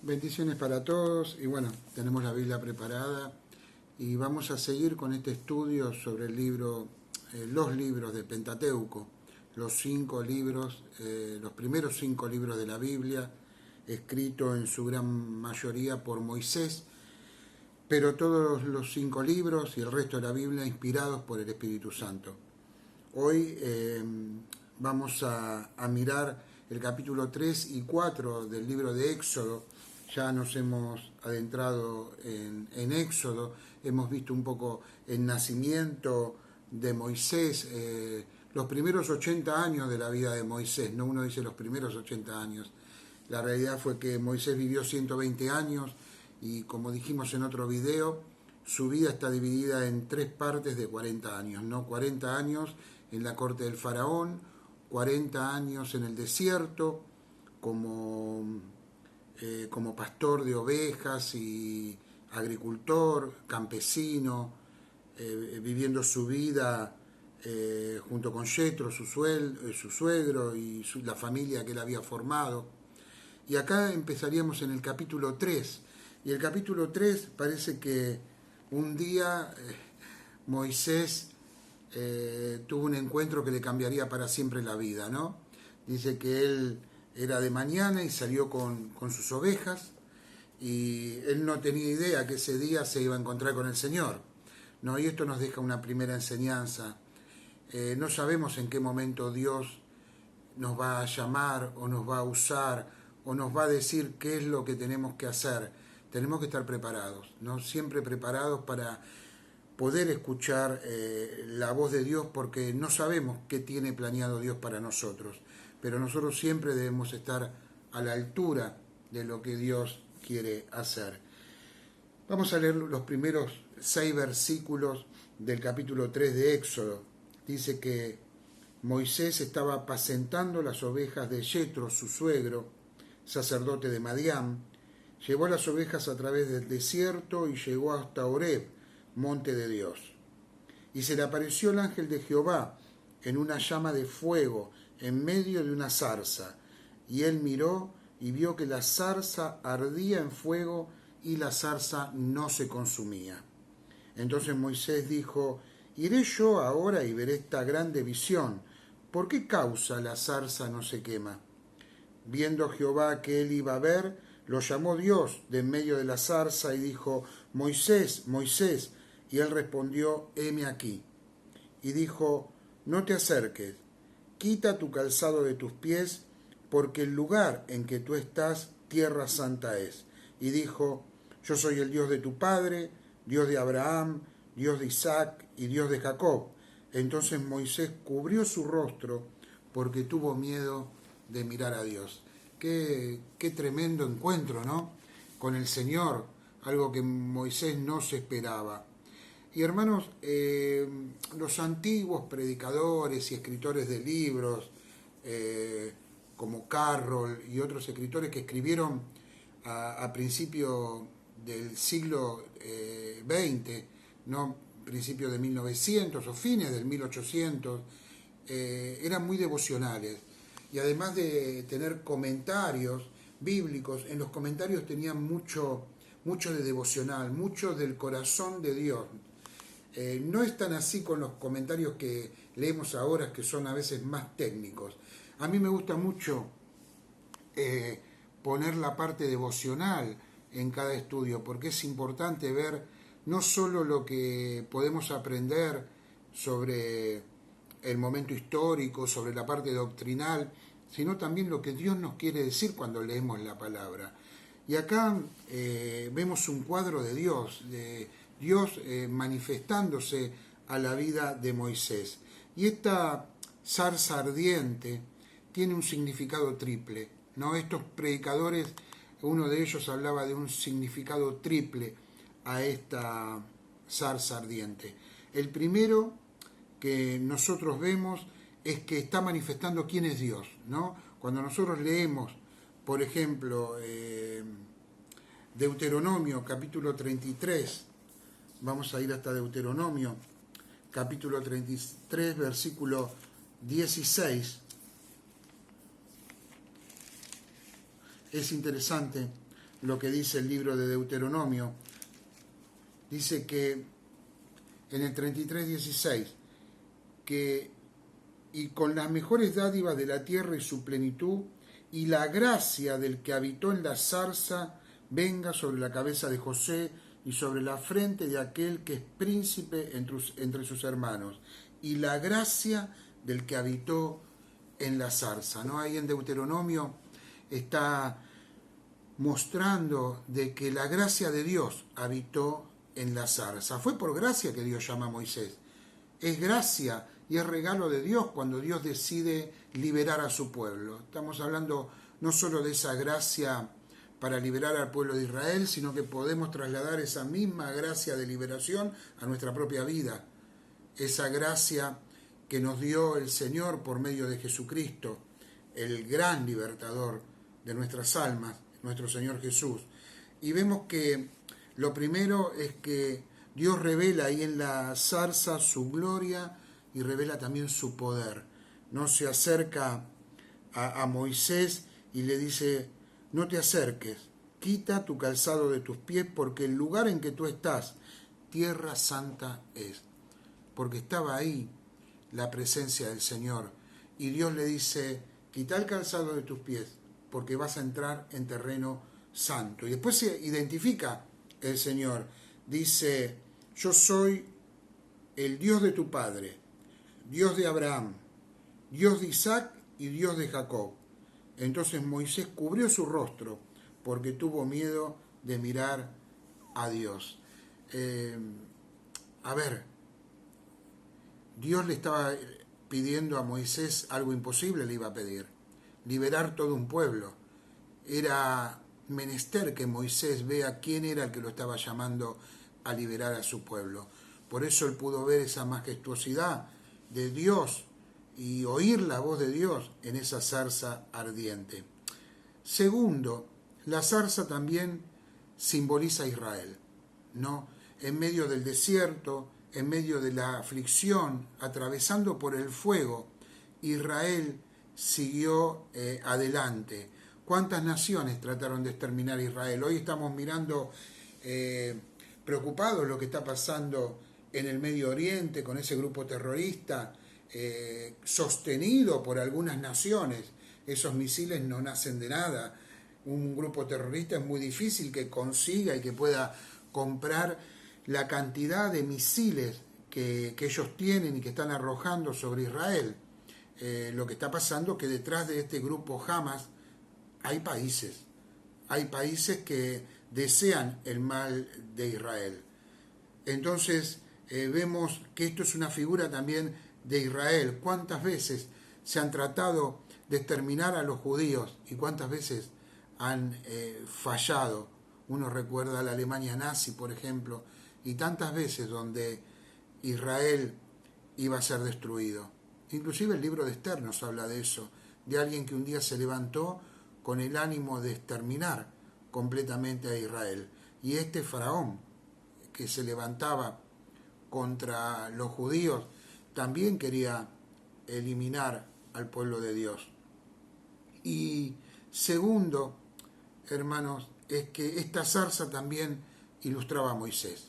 Bendiciones para todos y bueno, tenemos la Biblia preparada y vamos a seguir con este estudio sobre el libro, los libros de Pentateuco, los 5 libros, los primeros 5 libros de la Biblia, escrito en su gran mayoría por Moisés, pero todos los 5 libros y el resto de la Biblia inspirados por el Espíritu Santo. Hoy vamos a mirar el capítulo 3 y 4 del libro de Éxodo. Ya nos hemos adentrado en Éxodo, hemos visto un poco el nacimiento de Moisés, los primeros 80 años de la vida de Moisés, no uno dice los primeros 80 años. La realidad fue que Moisés vivió 120 años y como dijimos en otro video, su vida está dividida en 3 partes de 40 años, ¿no? 40 años en la corte del faraón, 40 años en el desierto como pastor de ovejas y agricultor, campesino, viviendo su vida junto con Yetro, su suegro y la familia que él había formado. Y acá empezaríamos en el capítulo 3. Y el capítulo 3 parece que un día Moisés tuvo un encuentro que le cambiaría para siempre la vida, ¿no? Dice que él era de mañana y salió con sus ovejas y él no tenía idea que ese día se iba a encontrar con el Señor, ¿no? Y esto nos deja una primera enseñanza. No sabemos en qué momento Dios nos va a llamar o nos va a usar o nos va a decir qué es lo que tenemos que hacer. Tenemos que estar preparados, ¿no? Siempre preparados para poder escuchar la voz de Dios, porque no sabemos qué tiene planeado Dios para nosotros, pero nosotros siempre debemos estar a la altura de lo que Dios quiere hacer. Vamos a leer los primeros 6 versículos del capítulo 3 de Éxodo. Dice que Moisés estaba apacentando las ovejas de Yetro, su suegro, sacerdote de Madián. Llevó las ovejas a través del desierto y llegó hasta Horeb, monte de Dios. Y se le apareció el ángel de Jehová en una llama de fuego en medio de una zarza. Y él miró y vio que la zarza ardía en fuego y la zarza no se consumía. Entonces Moisés dijo: iré yo ahora y veré esta grande visión. ¿Por qué causa la zarza no se quema? Viendo Jehová que él iba a ver, lo llamó Dios de en medio de la zarza y dijo: Moisés, Moisés. Y él respondió: heme aquí. Y dijo: no te acerques, quita tu calzado de tus pies, porque el lugar en que tú estás, tierra santa es. Y dijo: yo soy el Dios de tu padre, Dios de Abraham, Dios de Isaac y Dios de Jacob. Entonces Moisés cubrió su rostro porque tuvo miedo de mirar a Dios. Qué tremendo encuentro, ¿no? Con el Señor, algo que Moisés no se esperaba. Y hermanos, los antiguos predicadores y escritores de libros, como Carroll y otros escritores que escribieron a principio del siglo XX, ¿no? Principio de 1900 o fines del 1800, eran muy devocionales. Y además de tener comentarios bíblicos, en los comentarios tenían mucho de devocional, mucho del corazón de Dios. No es tan así con los comentarios que leemos ahora, que son a veces más técnicos. A mí me gusta mucho poner la parte devocional en cada estudio, porque es importante ver no solo lo que podemos aprender sobre el momento histórico, sobre la parte doctrinal, sino también lo que Dios nos quiere decir cuando leemos la palabra. Y acá vemos un cuadro de Dios manifestándose a la vida de Moisés. Y esta zarza ardiente tiene un significado triple, ¿no? Estos predicadores, uno de ellos hablaba de un significado triple a esta zarza ardiente. El primero que nosotros vemos es que está manifestando quién es Dios, ¿no? Cuando nosotros leemos, por ejemplo, Deuteronomio capítulo 33, vamos a ir hasta Deuteronomio capítulo 33, versículo 16. Es interesante lo que dice el libro de Deuteronomio. Dice que en el 33:16, que y con las mejores dádivas de la tierra y su plenitud, y la gracia del que habitó en la zarza venga sobre la cabeza de José y sobre la frente de aquel que es príncipe entre sus hermanos, y la gracia del que habitó en la zarza, ¿no? Ahí en Deuteronomio está mostrando de que la gracia de Dios habitó en la zarza. Fue por gracia que Dios llama a Moisés. Es gracia y es regalo de Dios cuando Dios decide liberar a su pueblo. Estamos hablando no solo de esa gracia para liberar al pueblo de Israel, sino que podemos trasladar esa misma gracia de liberación a nuestra propia vida. Esa gracia que nos dio el Señor por medio de Jesucristo, el gran libertador de nuestras almas, nuestro Señor Jesús. Y vemos que lo primero es que Dios revela ahí en la zarza su gloria y revela también su poder. No se acerca a Moisés y le dice: no te acerques, quita tu calzado de tus pies, porque el lugar en que tú estás, tierra santa es. Porque estaba ahí la presencia del Señor. Y Dios le dice: quita el calzado de tus pies, porque vas a entrar en terreno santo. Y después se identifica el Señor. Dice: yo soy el Dios de tu padre, Dios de Abraham, Dios de Isaac y Dios de Jacob. Entonces Moisés cubrió su rostro porque tuvo miedo de mirar a Dios. Dios le estaba pidiendo a Moisés algo imposible, le iba a pedir: liberar todo un pueblo. Era menester que Moisés vea quién era el que lo estaba llamando a liberar a su pueblo. Por eso él pudo ver esa majestuosidad de Dios y oír la voz de Dios en esa zarza ardiente. Segundo, la zarza también simboliza a Israel, ¿no? En medio del desierto, en medio de la aflicción, atravesando por el fuego, Israel siguió adelante. ¿Cuántas naciones trataron de exterminar a Israel? Hoy estamos mirando preocupados lo que está pasando en el Medio Oriente con ese grupo terrorista sostenido por algunas naciones. Esos misiles no nacen de nada. Un grupo terrorista es muy difícil que consiga y que pueda comprar la cantidad de misiles que ellos tienen y que están arrojando sobre Israel. Lo que está pasando es que detrás de este grupo Hamas hay países que desean el mal de Israel. Entonces vemos que esto es una figura también de Israel. ¿Cuántas veces se han tratado de exterminar a los judíos y cuántas veces han fallado? Uno recuerda a la Alemania nazi, por ejemplo, y tantas veces donde Israel iba a ser destruido. Inclusive el libro de Esther nos habla de eso, de alguien que un día se levantó con el ánimo de exterminar completamente a Israel. Y este faraón que se levantaba contra los judíos también quería eliminar al pueblo de Dios. Y segundo, hermanos, es que esta zarza también ilustraba a Moisés.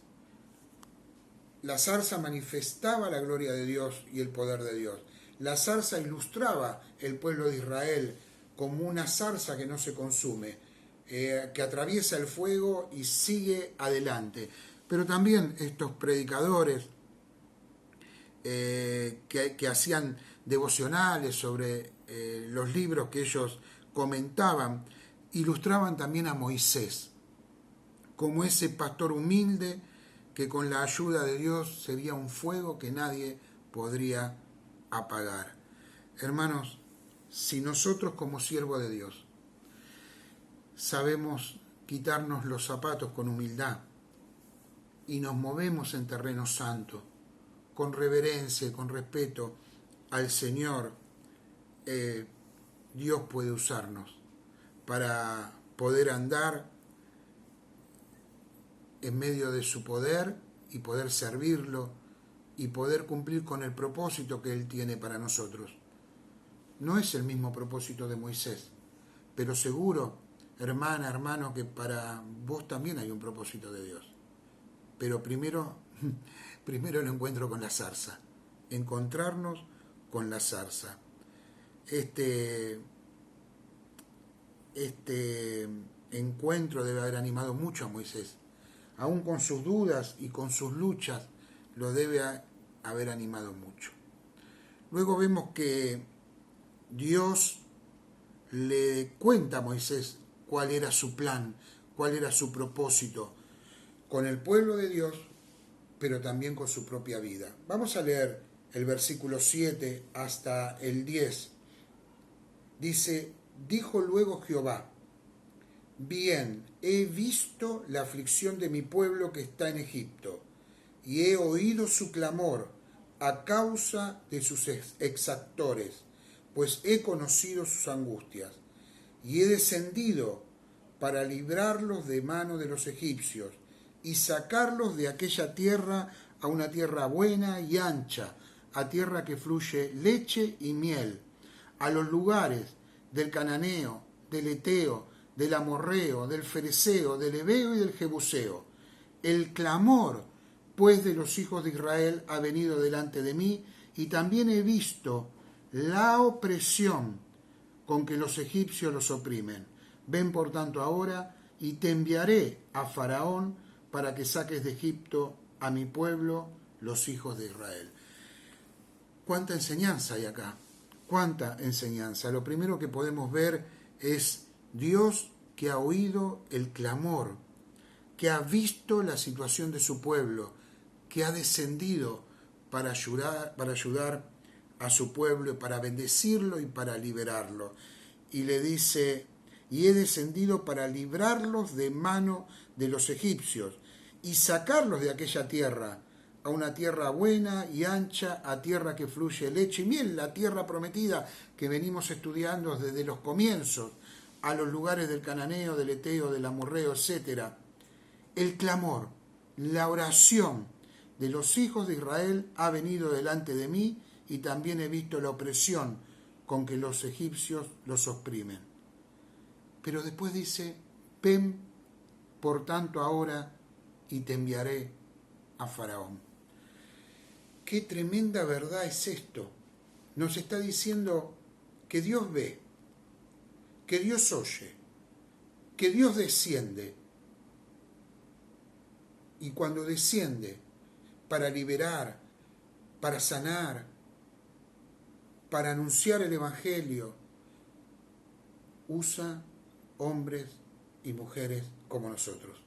La zarza manifestaba la gloria de Dios y el poder de Dios. La zarza ilustraba el pueblo de Israel como una zarza que no se consume, que atraviesa el fuego y sigue adelante. Pero también estos predicadores que hacían devocionales sobre los libros que ellos comentaban, ilustraban también a Moisés como ese pastor humilde que con la ayuda de Dios sería un fuego que nadie podría apagar. Hermanos, si nosotros como siervos de Dios sabemos quitarnos los zapatos con humildad y nos movemos en terreno santo, con reverencia y con respeto al Señor, Dios puede usarnos para poder andar en medio de su poder y poder servirlo y poder cumplir con el propósito que Él tiene para nosotros. No es el mismo propósito de Moisés, pero seguro, hermana, hermano, que para vos también hay un propósito de Dios. Pero primero el encuentro con la zarza. Encontrarnos con la zarza. Este encuentro debe haber animado mucho a Moisés. Aún con sus dudas y con sus luchas, lo debe haber animado mucho. Luego vemos que Dios le cuenta a Moisés cuál era su plan, cuál era su propósito con el pueblo de Dios, pero también con su propia vida. Vamos a leer el versículo 7 hasta el 10. Dice: dijo luego Jehová: bien, he visto la aflicción de mi pueblo que está en Egipto, y he oído su clamor a causa de sus exactores, pues he conocido sus angustias, y he descendido para librarlos de mano de los egipcios, y sacarlos de aquella tierra a una tierra buena y ancha, a tierra que fluye leche y miel, a los lugares del cananeo, del eteo, del amorreo, del fereceo, del heveo y del jebuseo. El clamor, pues, de los hijos de Israel ha venido delante de mí, y también he visto la opresión con que los egipcios los oprimen. Ven por tanto ahora, y te enviaré a Faraón para que saques de Egipto a mi pueblo, los hijos de Israel. ¿Cuánta enseñanza hay acá? ¿Cuánta enseñanza? Lo primero que podemos ver es Dios que ha oído el clamor, que ha visto la situación de su pueblo, que ha descendido para ayudar a su pueblo, para bendecirlo y para liberarlo. Y le dice: y he descendido para librarlos de mano de los egipcios y sacarlos de aquella tierra, a una tierra buena y ancha, a tierra que fluye leche y miel, la tierra prometida que venimos estudiando desde los comienzos, a los lugares del cananeo, del eteo, del amorreo, etc. El clamor, la oración de los hijos de Israel ha venido delante de mí, y también he visto la opresión con que los egipcios los oprimen. Pero después dice: ven por tanto ahora, y te enviaré a Faraón. Qué tremenda verdad es esto. Nos está diciendo que Dios ve, que Dios oye, que Dios desciende. Y cuando desciende para liberar, para sanar, para anunciar el Evangelio, usa hombres y mujeres como nosotros.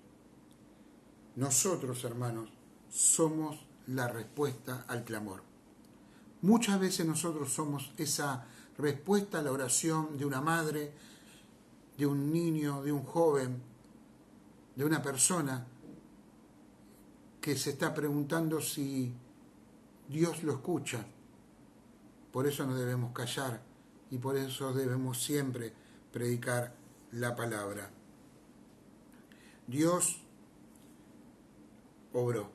Nosotros, hermanos, somos la respuesta al clamor. Muchas veces nosotros somos esa respuesta a la oración de una madre, de un niño, de un joven, de una persona que se está preguntando si Dios lo escucha. Por eso no debemos callar y por eso debemos siempre predicar la palabra. Dios obró.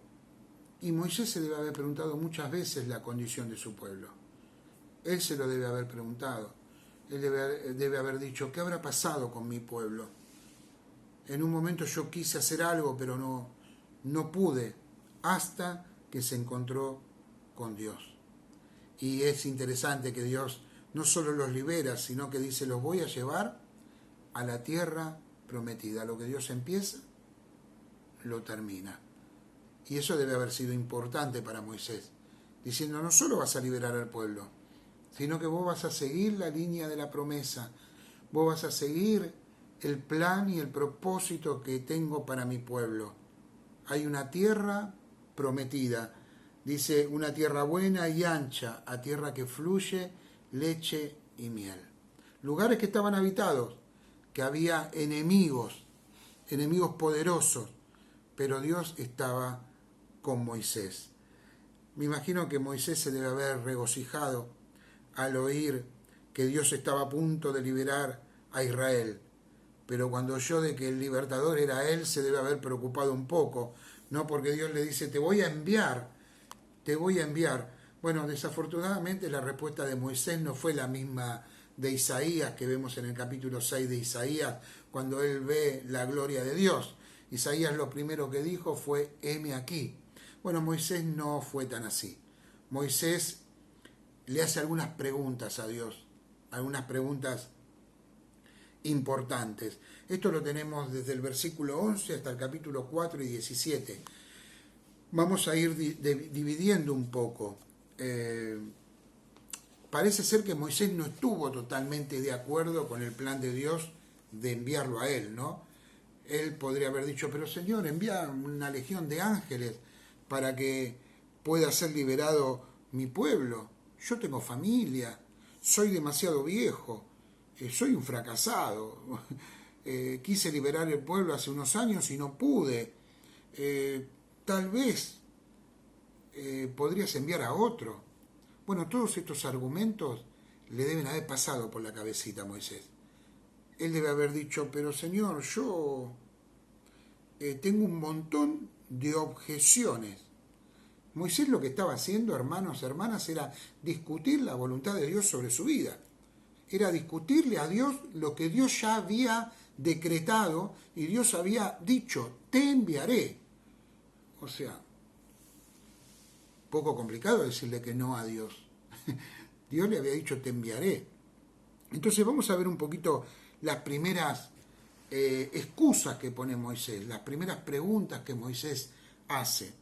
Y Moisés se debe haber preguntado muchas veces la condición de su pueblo. Él se lo debe haber preguntado. Él debe haber dicho: ¿qué habrá pasado con mi pueblo? En un momento yo quise hacer algo, pero no pude, hasta que se encontró con Dios. Y es interesante que Dios no solo los libera, sino que dice: los voy a llevar a la tierra prometida. Lo que Dios empieza, lo termina. Y eso debe haber sido importante para Moisés, diciendo: no solo vas a liberar al pueblo, sino que vos vas a seguir la línea de la promesa, vos vas a seguir el plan y el propósito que tengo para mi pueblo. Hay una tierra prometida, dice: una tierra buena y ancha, a tierra que fluye leche y miel. Lugares que estaban habitados, que había enemigos poderosos, pero Dios estaba con Moisés. Me imagino que Moisés se debe haber regocijado al oír que Dios estaba a punto de liberar a Israel. Pero cuando oyó de que el libertador era él, se debe haber preocupado un poco, ¿no? Porque Dios le dice: te voy a enviar. Bueno, desafortunadamente la respuesta de Moisés no fue la misma de Isaías, que vemos en el capítulo 6 de Isaías, cuando él ve la gloria de Dios. Isaías lo primero que dijo fue, heme aquí. Bueno, Moisés no fue tan así. Moisés le hace algunas preguntas a Dios, algunas preguntas importantes. Esto lo tenemos desde el versículo 11 hasta el capítulo 4 y 17. Vamos a ir dividiendo un poco. Parece ser que Moisés no estuvo totalmente de acuerdo con el plan de Dios de enviarlo a él, ¿no? Él podría haber dicho, pero Señor, envía una legión de ángeles para que pueda ser liberado mi pueblo. Yo tengo familia, soy demasiado viejo, soy un fracasado. Quise liberar el pueblo hace unos años y no pude. Tal vez podrías enviar a otro. Bueno, todos estos argumentos le deben haber pasado por la cabecita a Moisés. Él debe haber dicho, pero Señor, yo tengo un montón de objeciones. Moisés lo que estaba haciendo, hermanos, hermanas, era discutir la voluntad de Dios sobre su vida. Era discutirle a Dios lo que Dios ya había decretado y Dios había dicho, te enviaré. O sea, poco complicado decirle que no a Dios. Dios le había dicho, te enviaré. Entonces vamos a ver un poquito las primeras excusas que pone Moisés, las primeras preguntas que Moisés hace.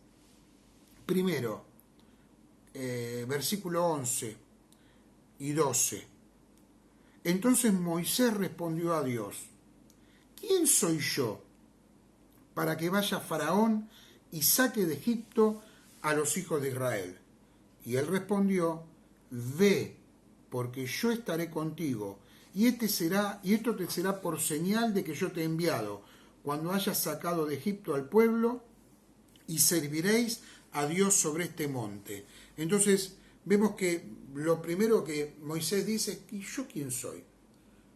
Primero, versículo 11 y 12. Entonces Moisés respondió a Dios, ¿quién soy yo para que vaya Faraón y saque de Egipto a los hijos de Israel? Y él respondió, ve, porque yo estaré contigo, y esto te será por señal de que yo te he enviado, cuando hayas sacado de Egipto al pueblo, y serviréis a Dios sobre este monte. Entonces vemos que lo primero que Moisés dice es, ¿y yo quién soy?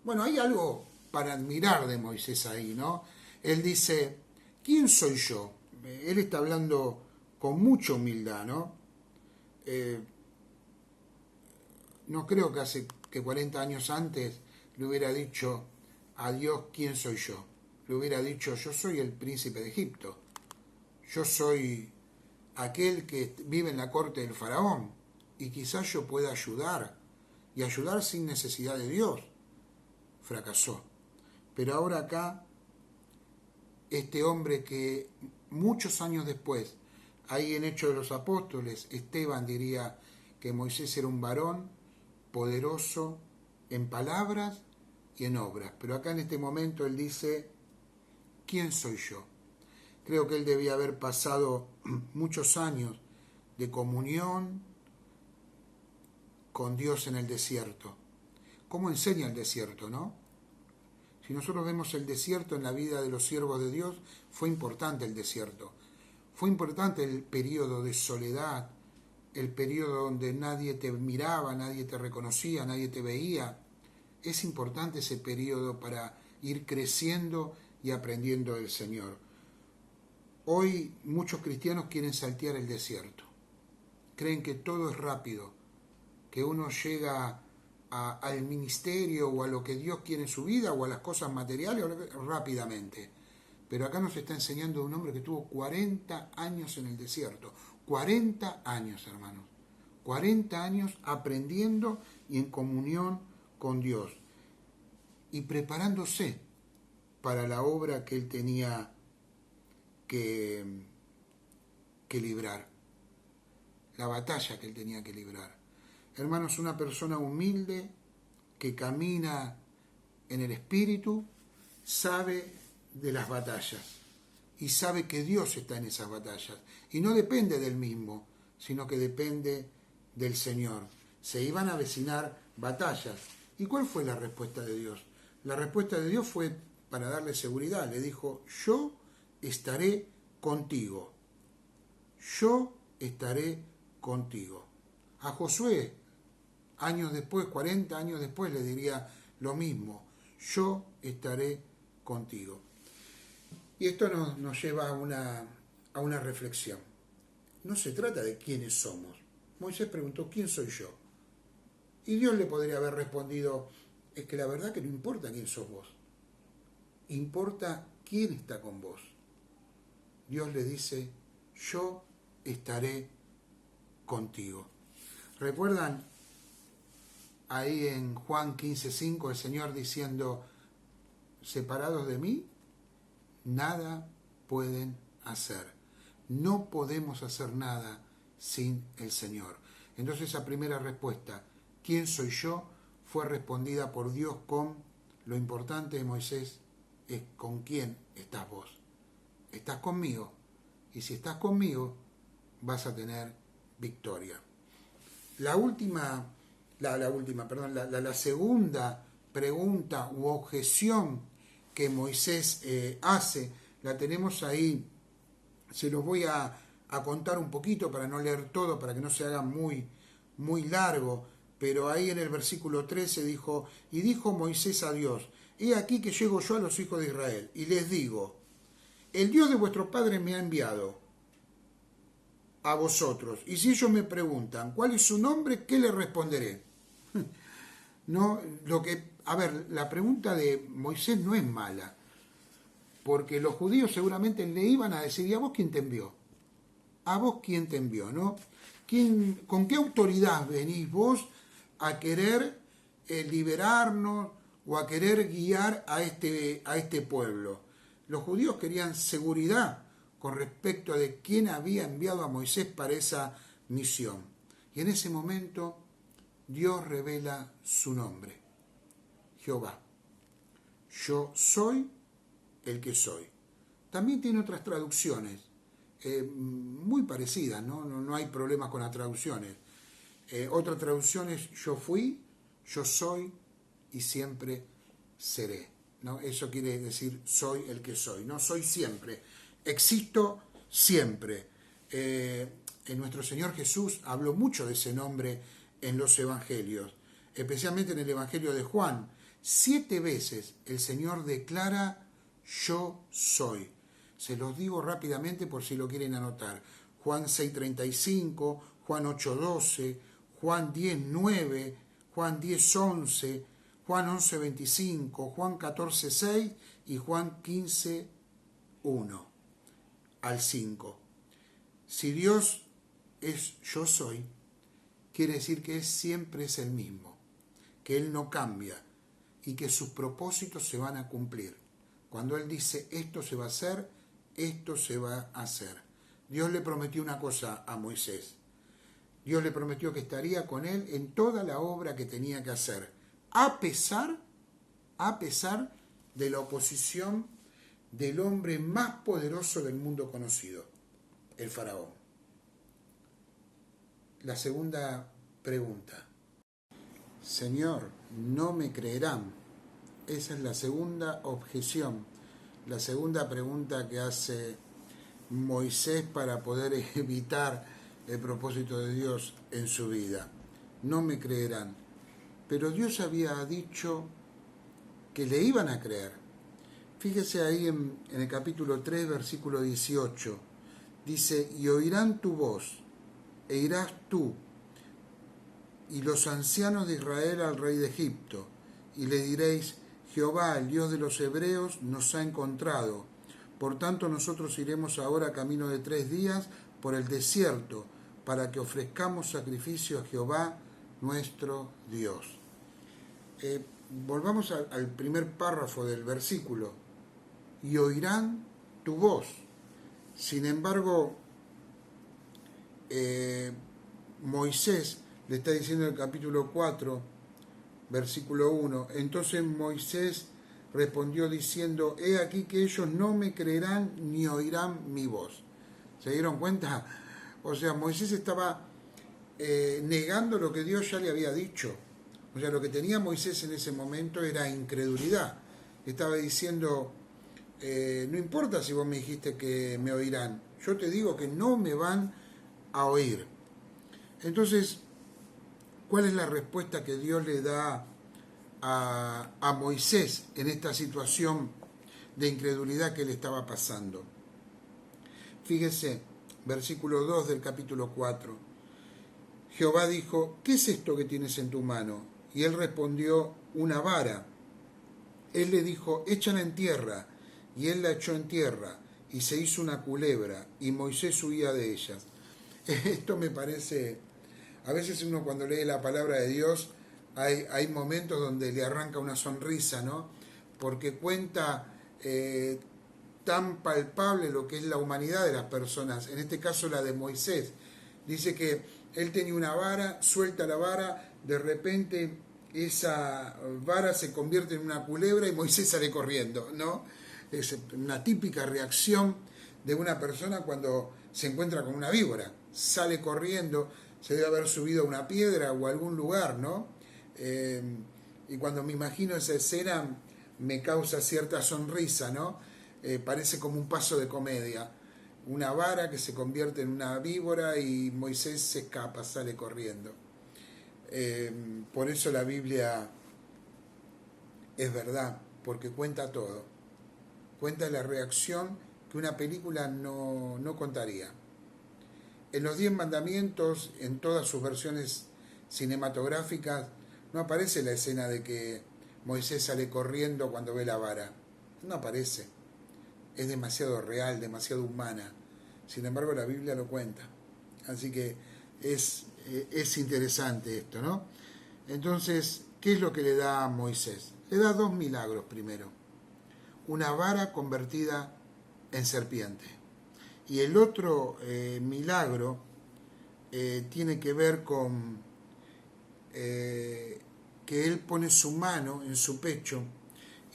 Bueno, hay algo para admirar de Moisés ahí, ¿no? Él dice, ¿quién soy yo? Él está hablando con mucha humildad, ¿no? No creo que hace que 40 años antes le hubiera dicho a Dios, ¿quién soy yo? Le hubiera dicho, yo soy el príncipe de Egipto. Yo soy aquel que vive en la corte del faraón y quizás yo pueda ayudar y ayudar sin necesidad de Dios. Fracasó. Pero ahora acá, este hombre que muchos años después, ahí en Hechos de los Apóstoles, Esteban diría que Moisés era un varón poderoso en palabras y en obras. Pero acá en este momento él dice, ¿quién soy yo? Creo que él debía haber pasado muchos años de comunión con Dios en el desierto. ¿Cómo enseña el desierto, no? Si nosotros vemos el desierto en la vida de los siervos de Dios, fue importante el desierto. Fue importante el periodo de soledad, el periodo donde nadie te miraba, nadie te reconocía, nadie te veía. Es importante ese periodo para ir creciendo y aprendiendo del Señor. Hoy muchos cristianos quieren saltear el desierto. Creen que todo es rápido, que uno llega al ministerio o a lo que Dios quiere en su vida o a las cosas materiales rápidamente. Pero acá nos está enseñando un hombre que tuvo 40 años en el desierto. 40 años, hermanos. 40 años aprendiendo y en comunión con Dios. Y preparándose para la obra que él tenía que librar. La batalla que él tenía que librar. Hermanos, una persona humilde que camina en el Espíritu sabe de las batallas y sabe que Dios está en esas batallas y no depende del mismo, sino que depende del Señor. Se iban a avecinar batallas. ¿Y cuál fue la respuesta de Dios? La respuesta de Dios fue para darle seguridad. Le dijo, yo estaré contigo. Yo estaré contigo. A Josué, años después, 40 años después, le diría lo mismo. Yo estaré contigo. Y esto nos lleva a una reflexión. No se trata de quiénes somos. Moisés preguntó, ¿quién soy yo? Y Dios le podría haber respondido, es que la verdad que no importa quién sos vos, importa quién está con vos. Dios le dice, yo estaré contigo. ¿Recuerdan ahí en Juan 15:5 el Señor diciendo, separados de mí, nada pueden hacer? No podemos hacer nada sin el Señor. Entonces esa primera respuesta, ¿quién soy yo?, fue respondida por Dios con, lo importante de Moisés es con quién estás vos. Estás conmigo, y si estás conmigo vas a tener victoria. La segunda pregunta u objeción que Moisés hace, la tenemos ahí, se los voy a contar un poquito para no leer todo, para que no se haga muy largo, pero ahí en el versículo 13 dijo, y dijo Moisés a Dios, he aquí que llego yo a los hijos de Israel, y les digo, el Dios de vuestros padres me ha enviado a vosotros, y si ellos me preguntan, ¿cuál es su nombre?, ¿qué les responderé? No, la pregunta de Moisés no es mala, porque los judíos seguramente le iban a decir, ¿y a vos quién te envió? ¿A vos quién te envió, no? ¿Con qué autoridad venís vos a querer liberarnos o a querer guiar a este pueblo? Los judíos querían seguridad con respecto de quién había enviado a Moisés para esa misión. Y en ese momento Dios revela su nombre, Jehová. Yo soy el que soy. También tiene otras traducciones muy parecidas, no hay problema con las traducciones. Otra traducción es yo fui, yo soy y siempre seré, ¿no? Eso quiere decir soy el que soy, no soy siempre, existo siempre. Nuestro Señor Jesús habló mucho de ese nombre en los evangelios, especialmente en el Evangelio de Juan. 7 veces el Señor declara yo soy. Se los digo rápidamente por si lo quieren anotar. Juan 6:35, Juan 8:12, Juan 10:9, Juan 10:11, Juan 11:25, Juan 14:6 y Juan 15:1 al 5. Si Dios es yo soy, quiere decir que Él siempre es el mismo, que Él no cambia y que sus propósitos se van a cumplir. Cuando Él dice esto se va a hacer, esto se va a hacer. Dios le prometió una cosa a Moisés. Dios le prometió que estaría con él en toda la obra que tenía que hacer, a pesar de la oposición del hombre más poderoso del mundo conocido, el faraón. La segunda pregunta. Señor, no me creerán. Esa es la segunda objeción, la segunda pregunta que hace Moisés para poder evitar el propósito de Dios en su vida. No me creerán. Pero Dios había dicho que le iban a creer. Fíjese ahí en el capítulo 3, versículo 18. Dice, y oirán tu voz, e irás tú, y los ancianos de Israel al rey de Egipto, y le diréis, Jehová, el Dios de los hebreos, nos ha encontrado. Por tanto, nosotros iremos ahora camino de 3 días por el desierto, para que ofrezcamos sacrificio a Jehová, nuestro Dios. Volvamos al primer párrafo del versículo. Y oirán tu voz. Sin embargo, Moisés le está diciendo en el capítulo 4, versículo 1, entonces Moisés respondió diciendo, he aquí que ellos no me creerán ni oirán mi voz. ¿Se dieron cuenta? O sea, Moisés estaba negando lo que Dios ya le había dicho. O sea, lo que tenía Moisés en ese momento era incredulidad. Estaba diciendo, no importa si vos me dijiste que me oirán, yo te digo que no me van a oír. Entonces, ¿cuál es la respuesta que Dios le da a Moisés en esta situación de incredulidad que le estaba pasando? Fíjese, versículo 2 del capítulo 4. Jehová dijo, ¿qué es esto que tienes en tu mano? Y él respondió, una vara. Él le dijo, échala en tierra. Y él la echó en tierra, y se hizo una culebra, y Moisés huía de ella. Esto me parece, a veces uno cuando lee la palabra de Dios, hay momentos donde le arranca una sonrisa, ¿no? Porque cuenta tan palpable lo que es la humanidad de las personas, en este caso la de Moisés. Dice que él tenía una vara, suelta la vara, de repente esa vara se convierte en una culebra y Moisés sale corriendo, ¿no? Es una típica reacción de una persona cuando se encuentra con una víbora. Sale corriendo, se debe haber subido a una piedra o a algún lugar, ¿no? Y cuando me imagino esa escena me causa cierta sonrisa, ¿no? Parece como un paso de comedia. Una vara que se convierte en una víbora y Moisés se escapa, sale corriendo. Por eso la Biblia es verdad, porque cuenta todo. Cuenta la reacción que una película no contaría. En los 10 mandamientos, en todas sus versiones cinematográficas, no aparece la escena de que Moisés sale corriendo cuando ve la vara. No aparece. Es demasiado real, demasiado humana. Sin embargo, la Biblia lo cuenta. Así que es interesante esto, ¿no? Entonces, ¿qué es lo que le da a Moisés? Le da 2 milagros primero. Una vara convertida en serpiente. Y el otro milagro tiene que ver con que él pone su mano en su pecho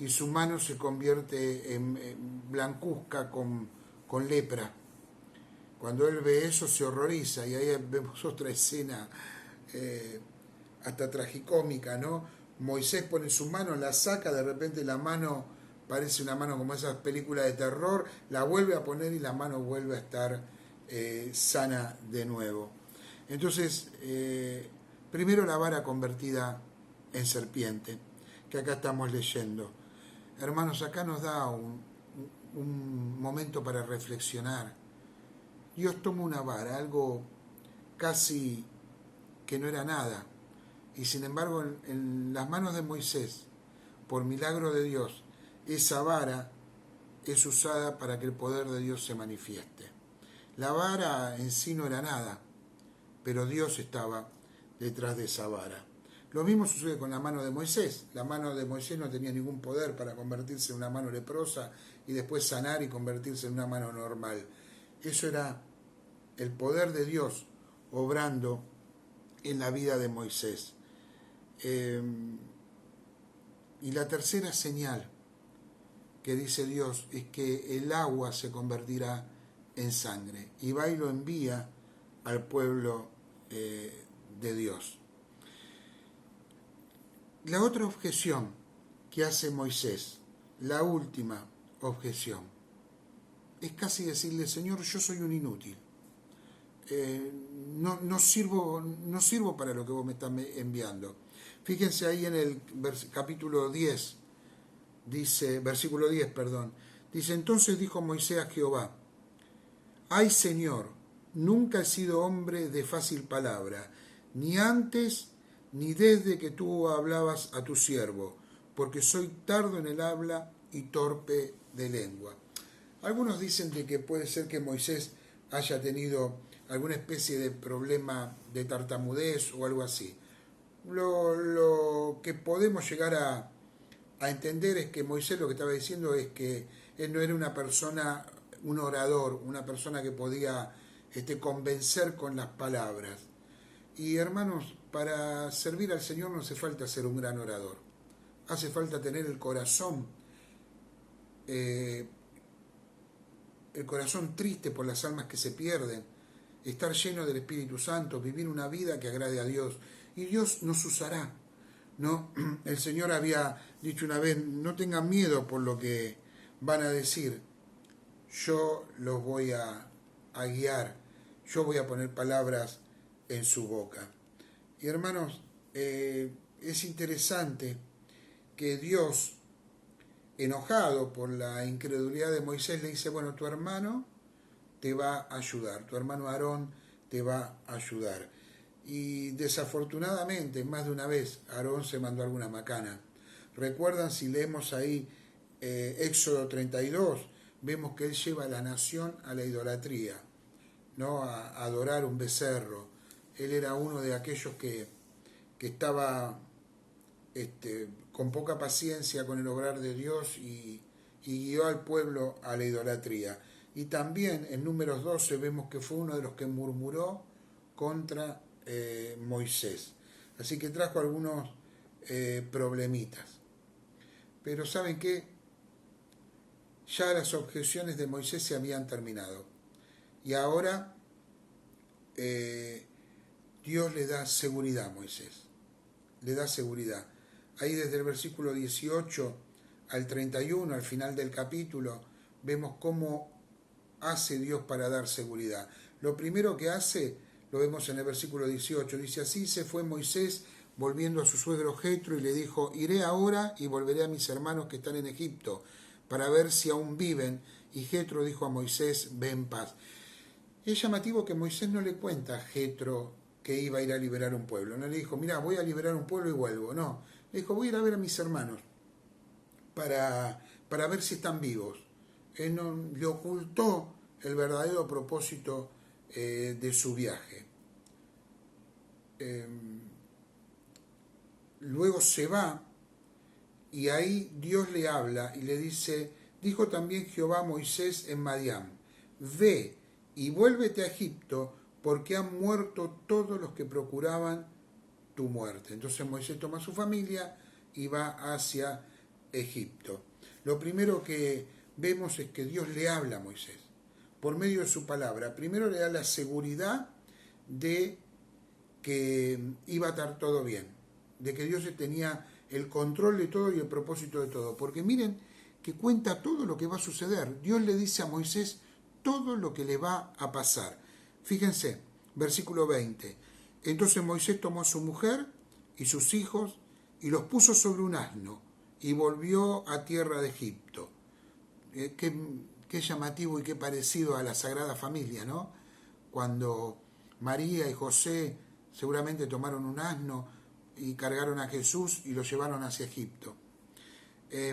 y su mano se convierte en blancuzca con lepra. Cuando él ve eso se horroriza y ahí vemos otra escena hasta tragicómica, ¿no? Moisés pone su mano, la saca, de repente la mano parece una mano como esas películas de terror, la vuelve a poner y la mano vuelve a estar sana de nuevo. Entonces, primero la vara convertida en serpiente, que acá estamos leyendo. Hermanos, acá nos da un momento para reflexionar. Dios toma una vara, algo casi que no era nada, y sin embargo en las manos de Moisés, por milagro de Dios, esa vara es usada para que el poder de Dios se manifieste. La vara en sí no era nada, pero Dios estaba detrás de esa vara. Lo mismo sucede con la mano de Moisés. La mano de Moisés no tenía ningún poder para convertirse en una mano leprosa y después sanar y convertirse en una mano normal. Eso era el poder de Dios obrando en la vida de Moisés. Y la tercera señal que dice Dios es que el agua se convertirá en sangre y va y lo envía al pueblo de Dios. La otra objeción que hace Moisés, la última objeción, es casi decirle, Señor, yo soy un inútil. No sirvo para lo que vos me estás enviando. Fíjense ahí en el capítulo 10, dice, versículo 10, perdón. Dice, entonces dijo Moisés a Jehová, ay Señor, nunca he sido hombre de fácil palabra, ni antes ni desde que tú hablabas a tu siervo, porque soy tardo en el habla y torpe de lengua. Algunos dicen de que puede ser que Moisés haya tenido alguna especie de problema de tartamudez o algo así. Lo que podemos llegar a entender es que Moisés lo que estaba diciendo es que él no era una persona, un orador, una persona que podía convencer con las palabras. Y hermanos, para servir al Señor no hace falta ser un gran orador. Hace falta tener el corazón triste por las almas que se pierden, estar lleno del Espíritu Santo, vivir una vida que agrade a Dios. Y Dios nos usará, ¿no? El Señor había dicho una vez, no tengan miedo por lo que van a decir, yo los voy a guiar, yo voy a poner palabras en su boca. Y hermanos, es interesante que Dios, enojado por la incredulidad de Moisés, le dice, bueno, tu hermano te va a ayudar, tu hermano Aarón te va a ayudar. Y desafortunadamente, más de una vez, Aarón se mandó alguna macana. Recuerdan, si leemos ahí Éxodo 32, vemos que él lleva a la nación a la idolatría, ¿no? A adorar un becerro. Él era uno de aquellos que estaba con poca paciencia con el obrar de Dios y guió al pueblo a la idolatría. Y también en Números 12 vemos que fue uno de los que murmuró contra Moisés. Así que trajo algunos problemitas. Pero ¿saben qué? Ya las objeciones de Moisés se habían terminado. Y ahora Dios le da seguridad a Moisés. Le da seguridad. Ahí desde el versículo 18 al 31, al final del capítulo, vemos cómo hace Dios para dar seguridad. Lo primero que hace, lo vemos en el versículo 18, dice: así se fue Moisés volviendo a su suegro Jetro y le dijo: iré ahora y volveré a mis hermanos que están en Egipto para ver si aún viven. Y Jetro dijo a Moisés: ve en paz. Es llamativo que Moisés no le cuenta a Jetro que iba a ir a liberar un pueblo. No le dijo: mira, voy a liberar un pueblo y vuelvo. No, le dijo: voy a ir a ver a mis hermanos para ver si están vivos. Él no, le ocultó el verdadero propósito de su viaje. Luego se va y ahí Dios le habla y le dice: dijo también Jehová a Moisés en Madián: ve y vuélvete a Egipto, porque han muerto todos los que procuraban tu muerte. Entonces Moisés toma a su familia y va hacia Egipto. Lo primero que vemos es que Dios le habla a Moisés por medio de su palabra. Primero le da la seguridad de que iba a estar todo bien, de que Dios tenía el control de todo y el propósito de todo. Porque miren que cuenta todo lo que va a suceder. Dios le dice a Moisés todo lo que le va a pasar. Fíjense, versículo 20. Entonces Moisés tomó a su mujer y sus hijos y los puso sobre un asno y volvió a tierra de Egipto. Qué llamativo y qué parecido a la Sagrada Familia, ¿no? Cuando María y José seguramente tomaron un asno y cargaron a Jesús y lo llevaron hacia Egipto.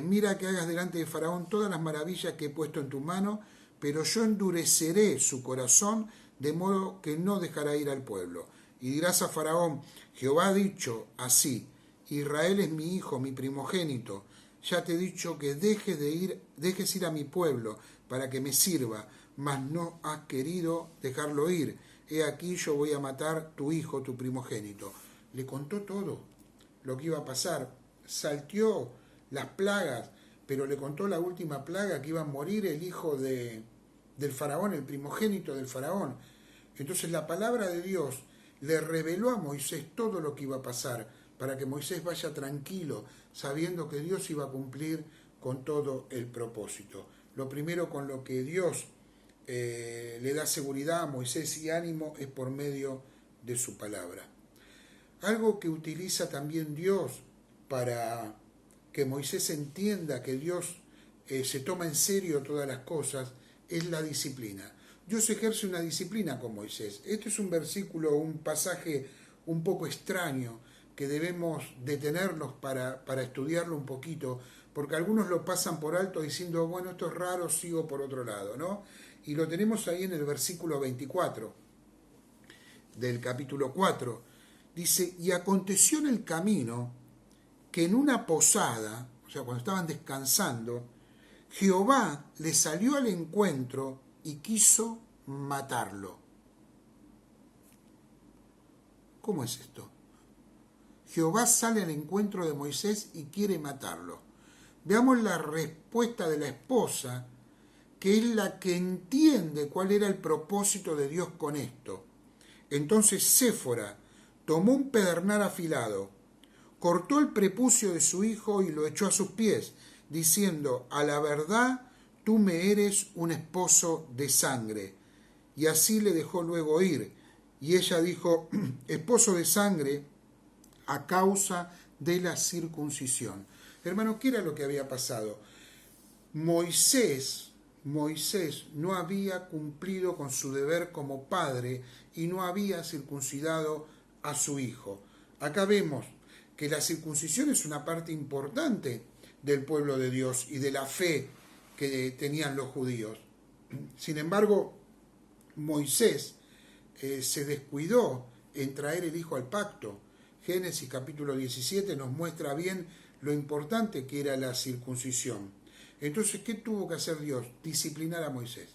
Mira que hagas delante de Faraón todas las maravillas que he puesto en tu mano, pero yo endureceré su corazón de modo que no dejará ir al pueblo. Y dirás a Faraón: Jehová ha dicho así: Israel es mi hijo, mi primogénito. Ya te he dicho que dejes ir a mi pueblo para que me sirva, mas no has querido dejarlo ir. He aquí yo voy a matar tu hijo, tu primogénito. Le contó todo lo que iba a pasar. Salteó las plagas, pero le contó la última plaga, que iba a morir el hijo del faraón, el primogénito del faraón. Entonces la palabra de Dios le reveló a Moisés todo lo que iba a pasar, para que Moisés vaya tranquilo, sabiendo que Dios iba a cumplir con todo el propósito. Lo primero con lo que Dios le da seguridad a Moisés y ánimo es por medio de su palabra. Algo que utiliza también Dios para que Moisés entienda que Dios se toma en serio todas las cosas es la disciplina. Dios ejerce una disciplina con Moisés. Este es un versículo, un pasaje un poco extraño que debemos detenernos para estudiarlo un poquito, porque algunos lo pasan por alto diciendo: bueno, esto es raro, sigo por otro lado, ¿no? Y lo tenemos ahí en el versículo 24 del capítulo 4. Dice: y aconteció en el camino que en una posada, o sea, cuando estaban descansando, Jehová le salió al encuentro y quiso matarlo. ¿Cómo es esto? Jehová sale al encuentro de Moisés y quiere matarlo. Veamos la respuesta de la esposa, que es la que entiende cuál era el propósito de Dios con esto. Entonces Séfora tomó un pedernal afilado, cortó el prepucio de su hijo y lo echó a sus pies, diciendo: a la verdad, tú me eres un esposo de sangre. Y así le dejó luego ir. Y ella dijo: esposo de sangre, a causa de la circuncisión. Hermano, ¿qué era lo que había pasado? Moisés no había cumplido con su deber como padre y no había circuncidado a su hijo. Acá vemos que la circuncisión es una parte importante del pueblo de Dios y de la fe que tenían los judíos. Sin embargo, Moisés se descuidó en traer el hijo al pacto. Génesis capítulo 17 nos muestra bien lo importante que era la circuncisión. Entonces, ¿qué tuvo que hacer Dios? Disciplinar a Moisés.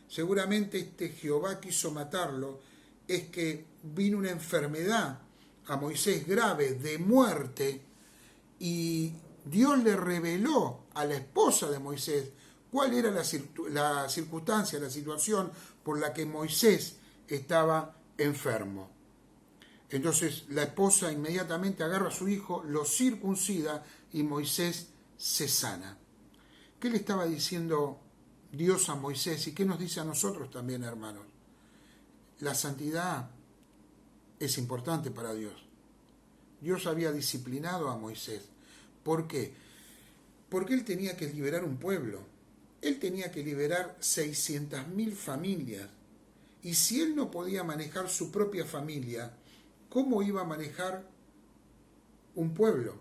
Seguramente Jehová quiso matarlo, es que vino una enfermedad a Moisés grave de muerte y Dios le reveló a la esposa de Moisés cuál era la circunstancia, la situación por la que Moisés estaba enfermo. Entonces la esposa inmediatamente agarra a su hijo, lo circuncida y Moisés se sana. ¿Qué le estaba diciendo Dios a Moisés y qué nos dice a nosotros también, hermanos? La santidad es importante para Dios. Dios había disciplinado a Moisés. ¿Por qué? Porque él tenía que liberar un pueblo. Él tenía que liberar 600.000 familias. Y si él no podía manejar su propia familia, ¿cómo iba a manejar un pueblo?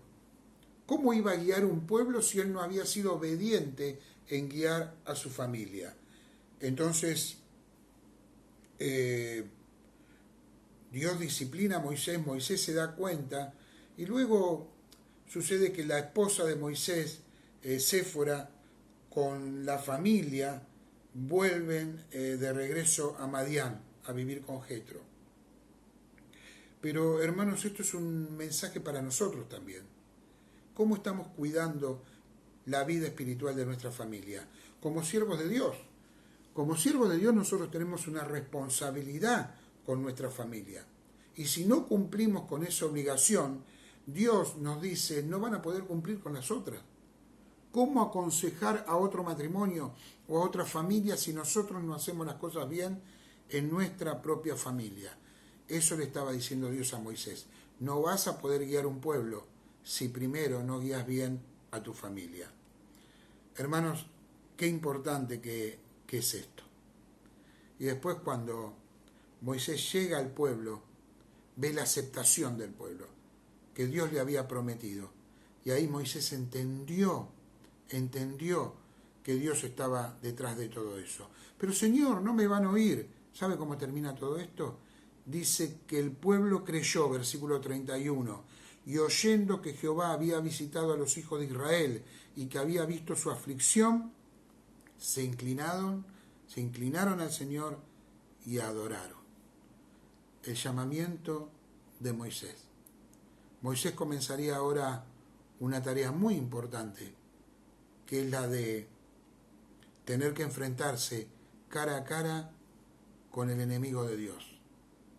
¿Cómo iba a guiar un pueblo si él no había sido obediente en guiar a su familia? Entonces, Dios disciplina a Moisés, Moisés se da cuenta, y luego sucede que la esposa de Moisés, Séfora, con la familia, vuelven de regreso a Madián a vivir con Jetro. Pero hermanos, esto es un mensaje para nosotros también. ¿Cómo estamos cuidando la vida espiritual de nuestra familia? Como siervos de Dios. Como siervos de Dios nosotros tenemos una responsabilidad con nuestra familia. Y si no cumplimos con esa obligación, Dios nos dice, no van a poder cumplir con las otras. ¿Cómo aconsejar a otro matrimonio o a otra familia si nosotros no hacemos las cosas bien en nuestra propia familia? Eso le estaba diciendo Dios a Moisés. No vas a poder guiar un pueblo si primero no guías bien a tu familia. Hermanos, qué importante que es esto. Y después cuando Moisés llega al pueblo, ve la aceptación del pueblo, que Dios le había prometido. Y ahí Moisés entendió que Dios estaba detrás de todo eso. Pero Señor, no me van a oír. ¿Sabe cómo termina todo esto? Dice que el pueblo creyó, versículo 31, y oyendo que Jehová había visitado a los hijos de Israel y que había visto su aflicción, se inclinaron al Señor y adoraron. El llamamiento de Moisés. Moisés comenzaría ahora una tarea muy importante, que es la de tener que enfrentarse cara a cara con el enemigo de Dios.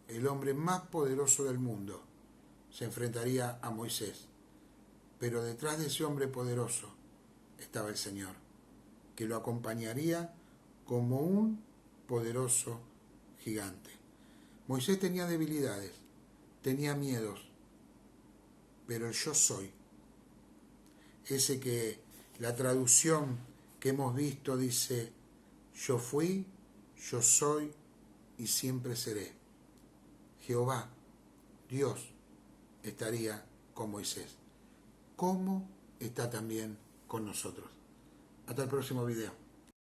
El hombre más poderoso del mundo se enfrentaría a Moisés. Pero detrás de ese hombre poderoso estaba el Señor, que lo acompañaría como un poderoso gigante. Moisés tenía debilidades, tenía miedos, pero el yo soy, ese que la traducción que hemos visto dice, yo fui, yo soy y siempre seré. Jehová, Dios, estaría con Moisés, como está también con nosotros. Hasta el próximo video.